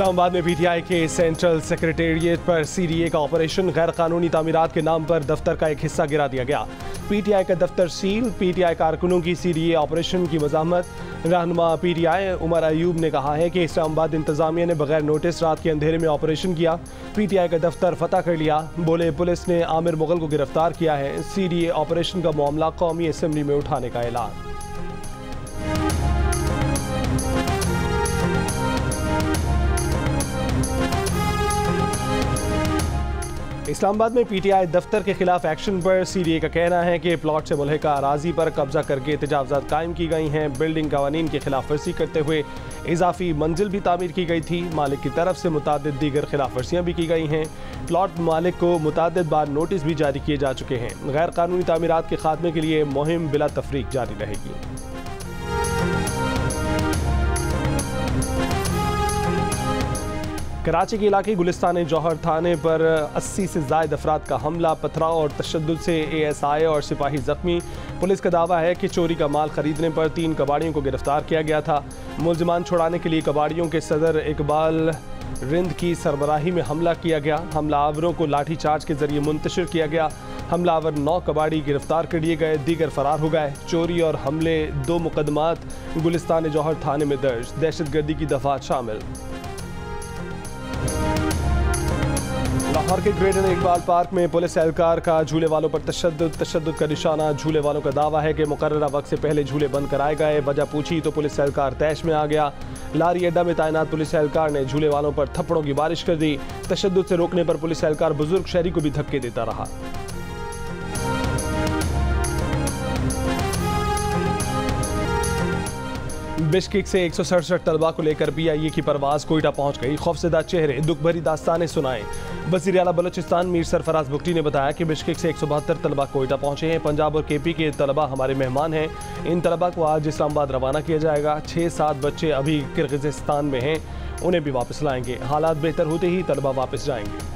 इस्लामाबाद में पीटीआई के central secretariat पर सीडीए का ऑपरेशन, गैर कानूनी तामीरात के नाम पर दफ्तर का एक हिस्सा गिरा दिया गया। पीटीआई का दफ्तर सील, पीटीआई कारकुनों की सीडीए ऑपरेशन की मज़ाहमत। रहनुमा पीटीआई उमर अयूब ने कहा है कि इस्लामाबाद इंतजामिया ने बगैर नोटिस रात के अंधेरे में ऑपरेशन किया, पीटीआई का दफ्तर फतह कर लिया। बोले पुलिस ने आमिर मुगल को गिरफ्तार किया है। सीडीए ऑपरेशन का मामला कौमी असम्बली में उठाने का ऐलान। इस्लामाबाद में पीटीआई दफ्तर के खिलाफ एक्शन पर सीडीए का कहना है कि प्लॉट से मुल्हिका अराजी पर कब्जा करके तजावजात कायम की गई हैं। बिल्डिंग कवानीन की खिलाफ वर्जी करते हुए इजाफी मंजिल भी तामीर की गई थी। मालिक की तरफ से मुतादिद दीगर खिलाफ वर्जियाँ भी की गई हैं। प्लॉट मालिक को मुतादिद बार नोटिस भी जारी किए जा चुके हैं। गैर कानूनी तामीरात के खात्मे के लिए मुहिम बिला तफरीक जारी रहेगी। कराची के इलाके गुलिस्तान जौहर थाने पर 80 से ज़ायद अफराद का हमला, पथराव और तशद्दुद से एएसआई और सिपाही जख्मी। पुलिस का दावा है कि चोरी का माल खरीदने पर 3 कबाड़ियों को गिरफ्तार किया गया था। मुलजमान छुड़ाने के लिए कबाड़ियों के सदर इकबाल रिंद की सरबराही में हमला किया गया। हमलावरों को लाठी चार्ज के जरिए मुंतशिर किया गया। हमलावर 9 कबाड़ी गिरफ्तार कर लिए गए, दीगर फरार हो गए। चोरी और हमले 2 मुकदमात गुलिस्तान जौहर थाने में दर्ज, दहशतगर्दी की दफात शामिल। लाहौर के ग्रेटर इकबाल पार्क में पुलिस एहलकार का झूले वालों पर तशद्दुद का निशाना। झूले वालों का दावा है कि मुकर्ररा वक्त से पहले झूले बंद कराए गए। वजह पूछी तो पुलिस एहलकार तैश में आ गया। लारी अड्डा में तैनात पुलिस एहलकार ने झूले वालों पर थप्पड़ों की बारिश कर दी। तशद्दुद से रोकने पर पुलिस एहलकार बुजुर्ग शहरी को भी धक्के देता रहा। बिश्केक से 167 तलबा को लेकर पीआईए की परवाज कोयटा पहुंच गई। खौफजदा चेहरे, दुख भरी दास्तानें सुनाएं। वज़ीर आला बलोचिस्तान मीर सरफराज बुगटी ने बताया कि बिश्केक से 172 तलबा कोयटा पहुंचे हैं। पंजाब और केपी के तलबा हमारे मेहमान हैं। इन तलबा को आज इस्लामाबाद रवाना किया जाएगा। 6-7 बच्चे अभी किर्गिज़स्तान में हैं, उन्हें भी वापस लाएंगे। हालात बेहतर होते ही तलबा वापस जाएंगे।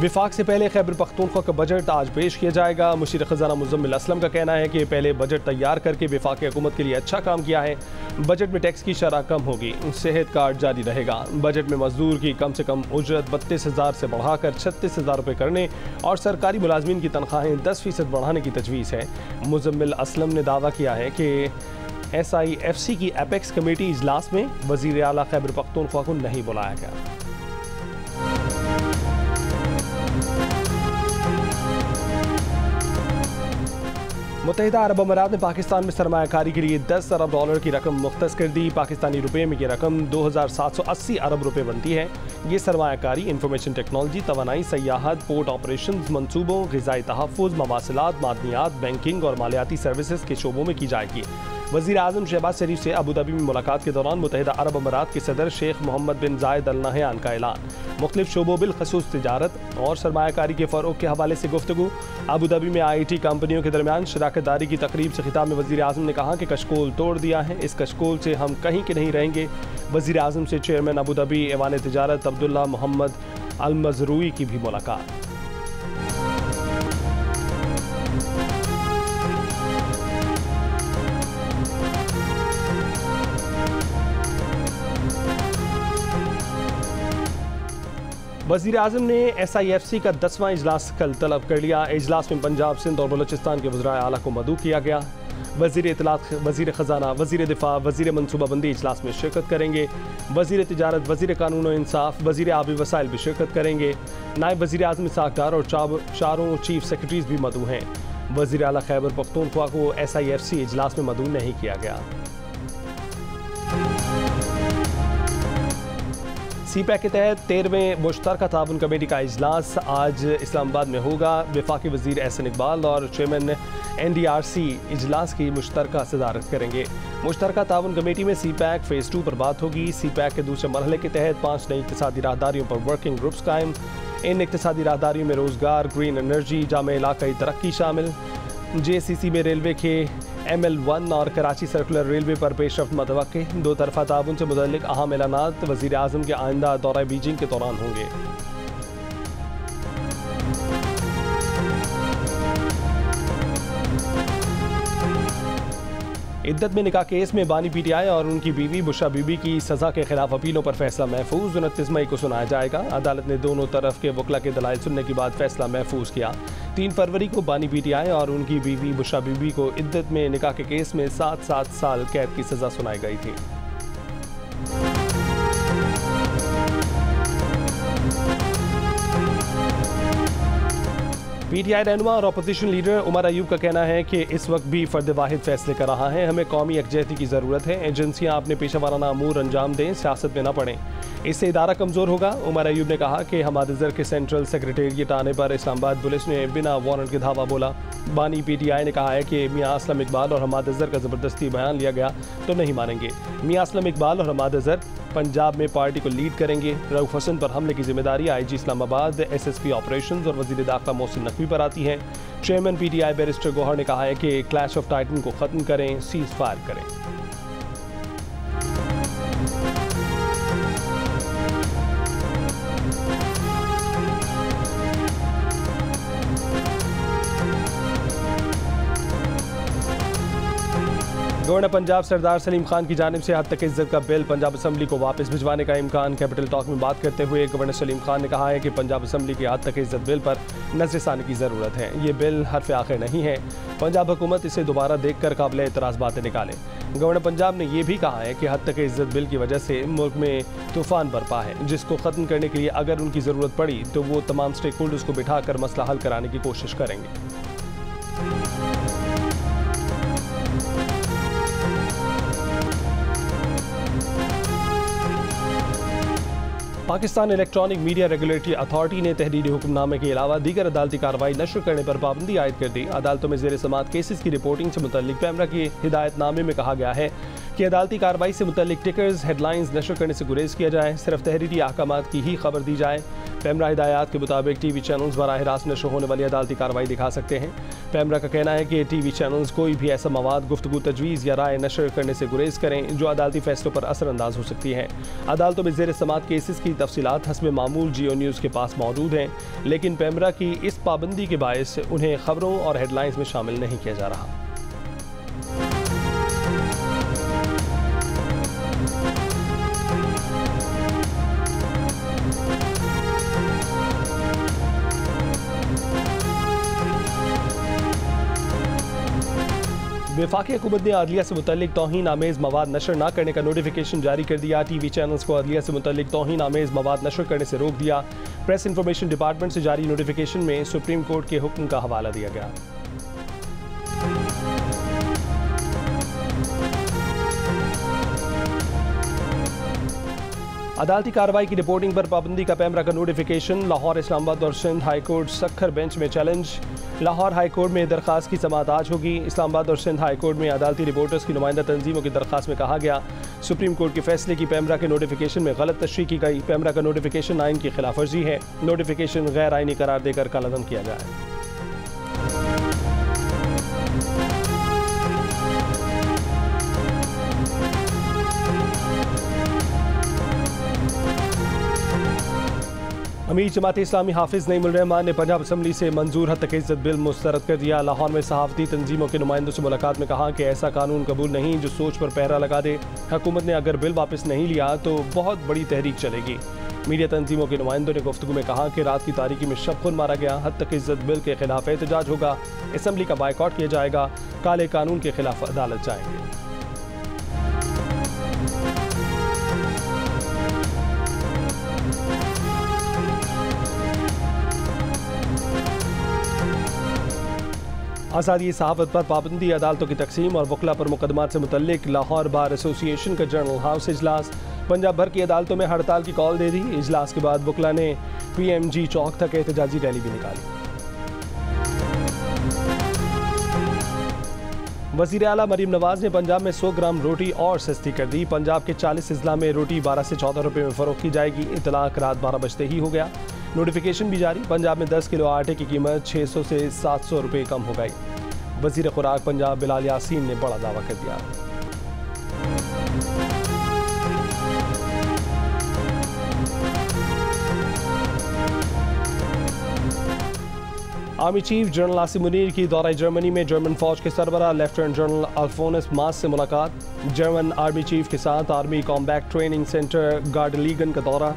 विफाक से पहले खैबर पख्तूनख्वा का बजट आज पेश किया जाएगा। मुशीर खजाना मुजम्मिल असलम का कहना है कि पहले बजट तैयार करके विफाकी हुकूमत के लिए अच्छा काम किया है। बजट में टैक्स की शरह कम होगी, सेहत कार्ड जारी रहेगा। बजट में मजदूर की कम से कम उजरत 32,000 से बढ़ाकर 36,000 रुपये करने और सरकारी मुलाजमीन की तनख्वाहें 10% बढ़ाने की तजवीज़ है। मुजम्मिल असलम ने दावा किया है कि SIFC की एपेक्स कमेटी इजलास में वज़ीर आला खैबर पख्तूनख्वा को नहीं बुलाया गया। मुत्तहिदा अरब अमीरात ने पाकिस्तान में सरमायाकारी के लिए $10 अरब की रकम मुख्तस कर दी। पाकिस्तानी रुपये में ये रकम 2,780 अरब रुपये बनती है। ये सरमायाकारी इंफॉर्मेशन टेक्नोलॉजी, तवानाई, सयाहत, पोर्ट ऑपरेशन, मनसूबों, ग़िज़ाई तहफ़्फ़ुज़, मवासिलात, मादनियात, बैंकिंग और मालियाती सर्विसेज के शोबों में की जाएगी। वज़ीर आज़म शहबाज शरीफ से अबू धाबी में मुलाकात के दौरान मुत्तहिदा अरब अमीरात के सदर शेख मोहम्मद बिन जायद अल नहयान का ऐलान। मुख्तलिफ शोबों बिलखसूस तिजारत और सरमायाकारी के फ़रोग़ के हवाले से गुफ्तगू। अबू धाबी में IT कंपनियों के दरमियान शराकतदारी की तकरीब से खिताब में वज़ीर आज़म ने कहा कि कशकोल तोड़ दिया है, इस कशकोल से हम कहीं के नहीं रहेंगे। वज़ीर आज़म से चेयरमैन अबू धाबी ऐवान तिजारत अब्दुल्ला मोहम्मद अल मज़रूई की भी मुलाकात। वज़ीर आज़म ने SIFC का 10वां इजलास कल तलब कर लिया। इजलास में पंजाब, सिंध और बलोचिस्तान के वज़राए आला को मदऊ किया गया। वज़ीर इत्तलात, वज़ीर ख़जाना, वज़ीर दिफा, वज़ीर मनसूबाबंदी इजलास में शिरकत करेंगे। वज़ीर तिजारत, वज़ीर कानून और इंसाफ, वज़ीर आबी वसाइल भी शिरकत करेंगे। नायब वज़ीर आज़म इसाक डार और चारों चीफ सेक्रेटरीज भी मदऊ हैं। वज़ीर आला खैबर पख्तूनख्वा को SIFC इजलास में मदऊ नहीं किया गया। CPAC के तहत 13वें मुश्तरका ताउन कमेटी का इजलास आज इस्लामाबाद में होगा। वफाकी वज़ीर एहसन इकबाल और चेयरमैन NDRC इजलास की मुश्तरका सदारत करेंगे। मुश्तरका ताउन कमेटी में CPAC फ़ेज़ 2 पर बात होगी। CPAC के दूसरे मरहले के तहत 5 नई इक़्तिसादी राहदारियों पर वर्किंग ग्रुप्स कायम। इन इक़्तिसादी राहदारियों में रोज़गार, ग्रीन एनर्जी, जामे इलाक़ाई तरक्की शामिल। JCC में रेलवे के ML1 और कराची सर्कुलर रेलवे पर पेशरफ्त मतवक्के। 2 तरफ़ा ताउन से मुतल्लिक़ अहम ऐलानात वज़ीर आज़म के आइंदा दौरा बीजिंग के दौरान होंगे। इद्दत में निकाह केस में बानी पीटीआई और उनकी बीवी बुशरा बीबी की सजा के खिलाफ अपीलों पर फैसला महफूज 29 मई को सुनाया जाएगा। अदालत ने दोनों तरफ के वकला के दलाइल सुनने के बाद फैसला महफूज किया। 3 फरवरी को बानी पीटीआई और उनकी बीवी बुशरा बीबी को इद्दत में निकाह के केस में 7 साल कैद की सजा सुनाई गई थी। पीटीआई रहनुमा और अपोजिशन लीडर उमर अयूब का कहना है कि इस वक्त भी फर्द वाहिद फैसले कर रहा है। हमें कौमी यकजहती की ज़रूरत है। एजेंसियां अपने पेशा वाराना अमूर अंजाम दें, सियासत में न पड़ें, इससे इदारा कमज़ोर होगा। उमर अयूब ने कहा कि हमादजर के सेंट्रल सेक्रेटेरिएट आने पर इस्लामाबाद पुलिस ने बिना वारंट के धावा बोला। बानी पीटीआई ने कहा है कि मियाँ असलम इकबाल और हमादजर का ज़बरदस्ती बयान लिया गया तो नहीं मानेंगे। मियाँ असलम इकबाल और हमादजर पंजाब में पार्टी को लीड करेंगे। रऊफ हसन पर हमले की जिम्मेदारी IG इस्लामाबाद, SSP ऑपरेशंस और वज़ीर दाखिला मोहसिन नकवी पर आती है। चेयरमैन पीटीआई बैरिस्टर गौहर ने कहा है कि क्लैश ऑफ टाइटन को ख़त्म करें, सीज फायर करें। गवर्नर पंजाब सरदार सलीम खान की जानिब से हद तक इज्जत का बिल पंजाब असम्बली को वापस भिजवाने का इम्कान। कैपिटल टॉक में बात करते हुए गवर्नर सलीम खान ने कहा है कि पंजाब असम्बली की हद तक इज्जत बिल पर नज़रसानी की ज़रूरत है। ये बिल हरफ आखिर नहीं है। पंजाब हुकूमत इसे दोबारा देख कर काबिल एतराज़ बातें निकाले। गवर्नर पंजाब ने यह भी कहा है कि हद तक इज्जत बिल की वजह से मुल्क में तूफान बरपा है, जिसको ख़त्म करने के लिए अगर उनकी ज़रूरत पड़ी तो वो तमाम स्टेक होल्डर्स को बिठाकर मसला हल कराने की कोशिश करेंगे। Pakistan electronic media regulatory authority ने तहरीरी हुक्मनामे के अलावा दीगर अदालती कार्रवाई नशर करने पर पाबंदी आयद कर दी। अदालतों में ज़ेर समात केसेस की रिपोर्टिंग से मुतल्लिक पैमरा की हिदायतनामे में कहा गया है कि अदालती कार्रवाई से मुतल्लिक टिकर्स, हेडलाइंस नशर करने से गुरेज किया जाए, सिर्फ तहरीरी अहकामात की ही खबर दी जाए। पैमरा हिदायत के मुताबिक TV चैनल्स बराह रास्त नशर होने वाली अदालती कार्रवाई दिखा सकते हैं। पैमरा का कहना है कि TV चैनल्स कोई भी ऐसा मवाद, गुफ्तगू, तजवीज़ या राय नशर करने से गुरेज करें जो अदालती फैसलों पर असरअंदाज हो सकती है। अदालतों में ज़ेर समात केसेस की तफसीलात हस्ब मामूल जियो न्यूज़ के पास मौजूद हैं, लेकिन पैमरा की इस पाबंदी के बायस उन्हें खबरों और हेडलाइंस में शामिल नहीं किया जा रहा। वफाकी हुकूमत ने अदलिया से मुतल्लिक तौहीन आमेज़ मवाद नशर न करने का नोटिफिकेशन जारी कर दिया। TV चैनल्स को अदलिया से मुतल्लिक तौहीन आमेज़ मवाद नशर करने से रोक दिया। प्रेस इंफॉर्मेशन डिपार्टमेंट से जारी नोटिफिकेशन में सुप्रीम कोर्ट के हुक्म का हवाला दिया गया। अदालती कार्रवाई की रिपोर्टिंग पर पाबंदी का पैमरा का नोटिफिकेशन। लाहौर, इस्लामाबाद और सिंध हाई कोर्ट सख्खर बेंच में चैलेंज। लाहौर हाई कोर्ट में दरखास्त की समाअत आज होगी। इस्लामाबाद और सिंध हाई कोर्ट में अदालती रिपोर्टर्स की नुमाइंदा तंजीमों की दरखास्त में कहा गया सुप्रीम कोर्ट के फैसले की पैमरा के नोटिफिकेशन में गलत तशरीह की गई। पैमरा का नोटिफिकेशन आइन की खिलाफ वर्जी है। नोटिफिकेशन गैर आइनी करार देकर कलअदम किया जाए। अमीर जमात इस्लामी हाफिज़ नईमुल रहमान ने पंजाब असम्बली से मंजूर हद तक इज्जत बिल मुस्तरद कर दिया। लाहौर में सहाफ़ती तंजीमों के नुमाइंदों से मुलाकात में कहा कि ऐसा कानून कबूल नहीं जो सोच पर पहरा लगा दे। हुकूमत ने अगर बिल वापस नहीं लिया तो बहुत बड़ी तहरीक चलेगी। मीडिया तंजीमों के नुमाइंदों ने गुफ्तगू में कहा कि रात की तारीकी में शब खुद मारा गया। हद तक इज्जत बिल के खिलाफ एहतजाज होगा। असम्बली का बायकॉट किया जाएगा। काले कानून के खिलाफ अदालत जाएंगे। आज़ादी सहाफ़त पर पाबंदी, अदालतों की तकसीम और वकला पर मुकदमात से मुतल्लिक लाहौर बार एसोसिएशन का जनरल हाउस इजलास। पंजाब भर की अदालतों में हड़ताल की कॉल दे दी। इजलास के बाद वकला ने PMG चौक तक एहतजाजी रैली भी निकाली। वज़ीर आला मरीम नवाज ने पंजाब में 100 ग्राम रोटी और सस्ती कर दी। पंजाब के 40 अजला में रोटी 12 से 14 रुपये में फ़रोख्त की जाएगी। इतलाक रात 12 बजते ही हो गया। नोटिफिकेशन भी जारी। पंजाब में 10 किलो आटे की कीमत 600 से 700 रुपये कम हो गई। वज़ीर खुराक पंजाब बिलाल यासीन ने बड़ा दावा कर दिया। Army chief general Asim Munir की दौरा जर्मनी में जर्मन फौज के सरबराह लेफ्टिनेंट जनरल अल्फोनस मास से मुलाकात। जर्मन आर्मी चीफ के साथ आर्मी कॉम्बैट ट्रेनिंग सेंटर गार्डलीगन का दौरा।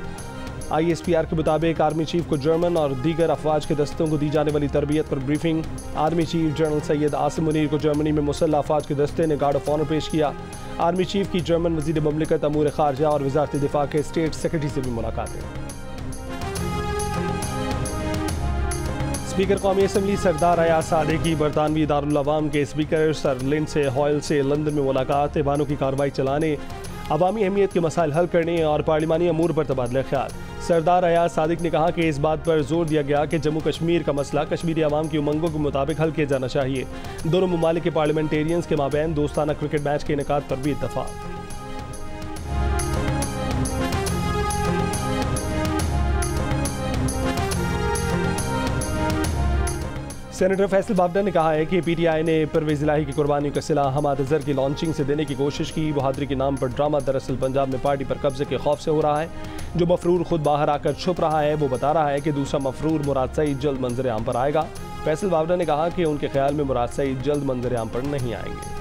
ISPR के मुताबिक आर्मी चीफ को जर्मन और दीगर अफवाज के दस्तों को दी जाने वाली तरबियत पर briefing. Army chief general Syed Asim Munir को जर्मनी में मुसल्लह अफवाज के दस्ते ने गार्ड ऑफ ऑनर पेश किया। आर्मी चीफ की जर्मन वज़ीर ममलिकत अमूर खारजा और वज़ारत दिफा के स्टेट सेक्रेटरी से भी मुलाकातें। स्पीकर कौमी असम्बली सरदार अयाज सादिक की बरतानवी दारुल अवाम के स्पीकर सर लिंडसे हॉयल से लंदन में मुलाकात। ऐवानों की कार्रवाई चलाने, अवामी अहमियत के मसाइल हल करने और पार्लिमानी अमूर पर तबादला ख्याल। सरदार अयाज सादिक ने कहा कि इस बात पर जोर दिया गया कि जम्मू कश्मीर का मसला कश्मीरी अवाम की उमंगों के मुताबिक हल किया जाना चाहिए। दोनों ममालिक के पार्लियामेंटेरियंस के माबैन दोस्ताना क्रिकेट मैच के इनेकाद पर भी इत्तफाक। सेनेटर फैसल बावडा ने कहा है कि PTI ने परवेज़ इलाही की कुर्बानी का सिला हमाद अज़हर की लॉन्चिंग से देने की कोशिश की। बहादुरी के नाम पर ड्रामा दरअसल पंजाब में पार्टी पर कब्जे के खौफ से हो रहा है। जो मफरूर खुद बाहर आकर छुप रहा है वो बता रहा है कि दूसरा मफरूर मुराद सईद जल्द मंजर आम पर आएगा। फैसल बावडा ने कहा कि उनके ख्याल में मुराद सईद जल्द मंजर आम पर नहीं आएंगे।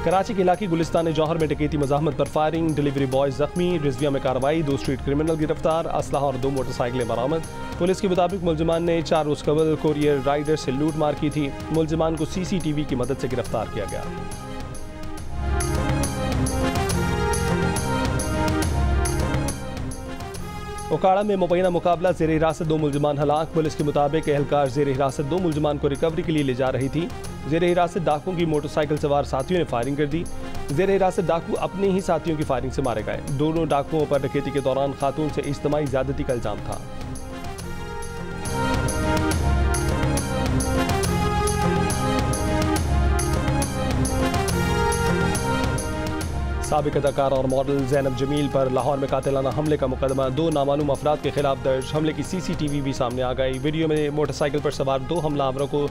कराची के इलाके गुलिस्तान जौहर में डकैती मज़ाहमत पर फायरिंग, डिलीवरी बॉय जख्मी, रिजविया में कार्रवाई, 2 स्ट्रीट क्रिमिनल गिरफ्तार, असलहा और 2 मोटरसाइकिलें बरामद। पुलिस के मुताबिक मुलजिमान ने 4 रोज़ कबल कोरियर राइडर से लूट मार की थी। मुलजिमान को CCTV की मदद से गिरफ्तार किया गया। ओकाड़ा में मुबैना मुकाबला, ज़ेर हिरासत 2 मुलजिमान हलाक। पुलिस के मुताबिक एहलकार ज़ेर हिरासत 2 मुलजिमान को रिकवरी के लिए ले जा रही थी। ज़ेर हिरासत डाकुओं की मोटरसाइकिल सवार साथियों ने फायरिंग कर दी। ज़ेर हिरासत डाकू अपने ही साथियों की फायरिंग से मारे गए। दोनों डाकुओं पर डकैती के दौरान खातून से इज्तिमाई ज़्यादती का इल्जाम था। साबिक अदाकार और मॉडल ज़ैनब जमील पर लाहौर में कातिलाना हमले का मुकदमा, 2 नामालूम अफराद के खिलाफ दर्ज। हमले की CCTV भी सामने आ गई। वीडियो में मोटरसाइकिल पर सवार 2 हमलावरों को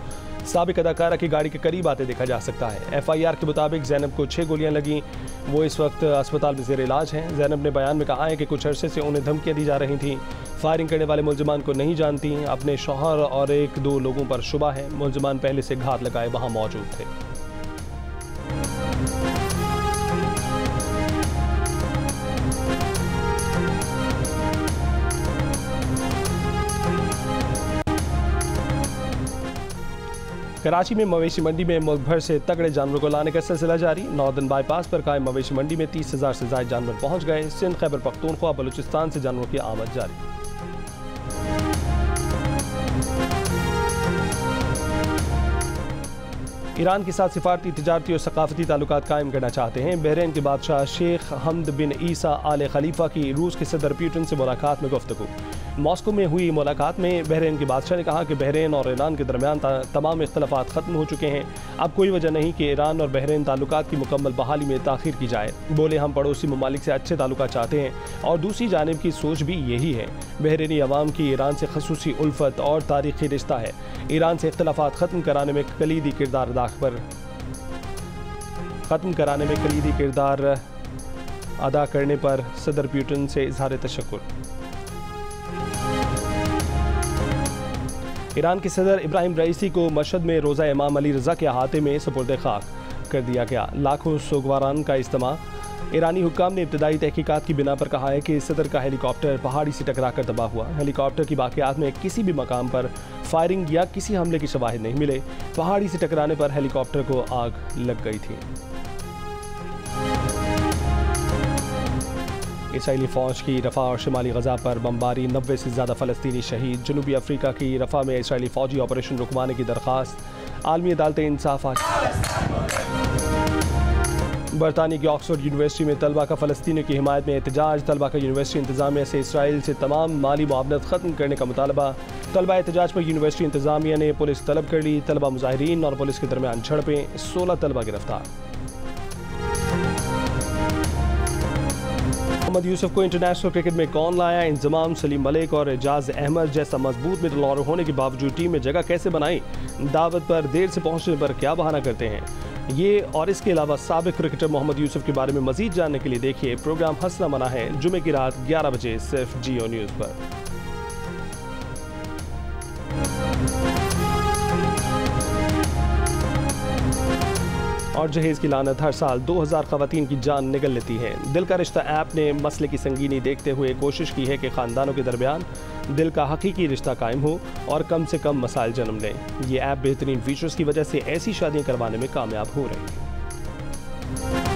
साबिक अदाकारा की गाड़ी के करीब आते देखा जा सकता है। FIR के मुताबिक ज़ैनब को 6 गोलियां लगीं। वो इस वक्त अस्पताल में ज़ेर इलाज हैं। ज़ैनब ने बयान में कहा है कि कुछ अरसे से उन्हें धमकियां दी जा रही थीं। फायरिंग करने वाले मुलजिमान को नहीं जानती। अपने शौहर और 1-2 लोगों पर शुबा है। मुलजिमान पहले से घात लगाए वहाँ मौजूद थे। कराची में मवेशी मंडी में मुल्क भर से तगड़े जानवरों को लाने का सिलसिला जारी। नॉर्दर्न बाईपास पर कायम मवेशी मंडी में 30,000 से ज़ायद जानवर पहुंच गए। सिंध, खैबर पख्तूनख्वा, बलूचिस्तान से जानवरों की आमद जारी। ईरान के साथ सिफारती, तिजारती और सकाफती ताल्लुकात कायम करना चाहते हैं। बहरीन के बादशाह शेख हमद बिन ईसा आल खलीफा की रूस के सदर पुतिन से मुलाकात में गुफ्तगू। मॉस्को में हुई मुलाकात में बहरीन के बादशाह ने कहा कि बहरीन और ईरान के दरमियान तमाम इख्तलाफात ख़त्म हो चुके हैं। अब कोई वजह नहीं कि ईरान और बहरीन ताल्लुकात की मुकम्मल बहाली में ताख़ीर की जाए। बोले, हम पड़ोसी ममालिक से अच्छे ताल्लुकात चाहते हैं और दूसरी जानिब की सोच भी यही है। बहरीनी अवाम की ईरान से खसूसी उल्फत और तारीख़ी रिश्ता है। ईरान से इख्तलाफात ख़त्म कराने में कलीदी किरदार अदा करने पर सदर पुतिन से इज़हार तशक्कुर। ईरान के सदर इब्राहिम रईसी को मशहद में रोज़ा इमाम अली रज़ा के अहाते में सुपुर्द खाक कर दिया गया। लाखों सोगवारान का इज्तिमा। ईरानी हुक्काम ने इब्तदाई तहकीकात की बिना पर कहा है कि सदर का हेलीकॉप्टर पहाड़ी से टकराकर तबाह हुआ। हेलीकॉप्टर की बाक़ियात में किसी भी मकाम पर फायरिंग या किसी हमले की शवाहिद नहीं मिले। पहाड़ी से टकराने पर हेलीकॉप्टर को आग लग गई थी। इसराइली फ़ौज की रफ़ा और शिमाली गज़ा पर बमबारी, 90 से ज़्यादा फ़लस्तीनी शहीद। जनूबी अफ्रीका की रफ़ा में इसराइली फ़ौजी ऑपरेशन रुकवाने की दरख्वास्त। आलमी अदालत इंसाफ आज। बरतानिया की ऑक्सफोर्ड यूनिवर्सिटी में तलबा का फ़लस्तीनियों की हिमायत में एहतजाज। तलबा का यूनिवर्सिटी इंतज़ामिया से इसराइल से तमाम माली मुआवनत ख़त्म करने का मुतालबा। तलबा एहतजाज पर यूनिवर्सिटी इंतज़ामिया ने पुलिस तलब कर ली। तलबा मुजाहिरीन और पुलिस के दरमियान झड़पें, 16 तलबा गिरफ्तार। मोहम्मद यूसुफ को इंटरनेशनल क्रिकेट में कौन लाया? इंजमाम, सलीम मलिक और एजाज अहमद जैसा मजबूत मिडल ऑर्डर होने के बावजूद टीम में जगह कैसे बनाई? दावत पर देर से पहुंचने पर क्या बहाना करते हैं? ये और इसके अलावा साबिक क्रिकेटर मोहम्मद यूसुफ के बारे में मजीद जानने के लिए देखिए प्रोग्राम हंसना मना है जुमे की रात 11 बजे सिर्फ जियो न्यूज़ पर। और जहेज की लानत हर साल 2000 खवातीन की जान निगल लेती है। दिल का रिश्ता ऐप ने मसले की संगीनी देखते हुए कोशिश की है कि खानदानों के दरमियान दिल का हकीकी रिश्ता कायम हो और कम से कम मसाइल जन्म लें। ये ऐप बेहतरीन फीचर्स की वजह से ऐसी शादियां करवाने में कामयाब हो रही है।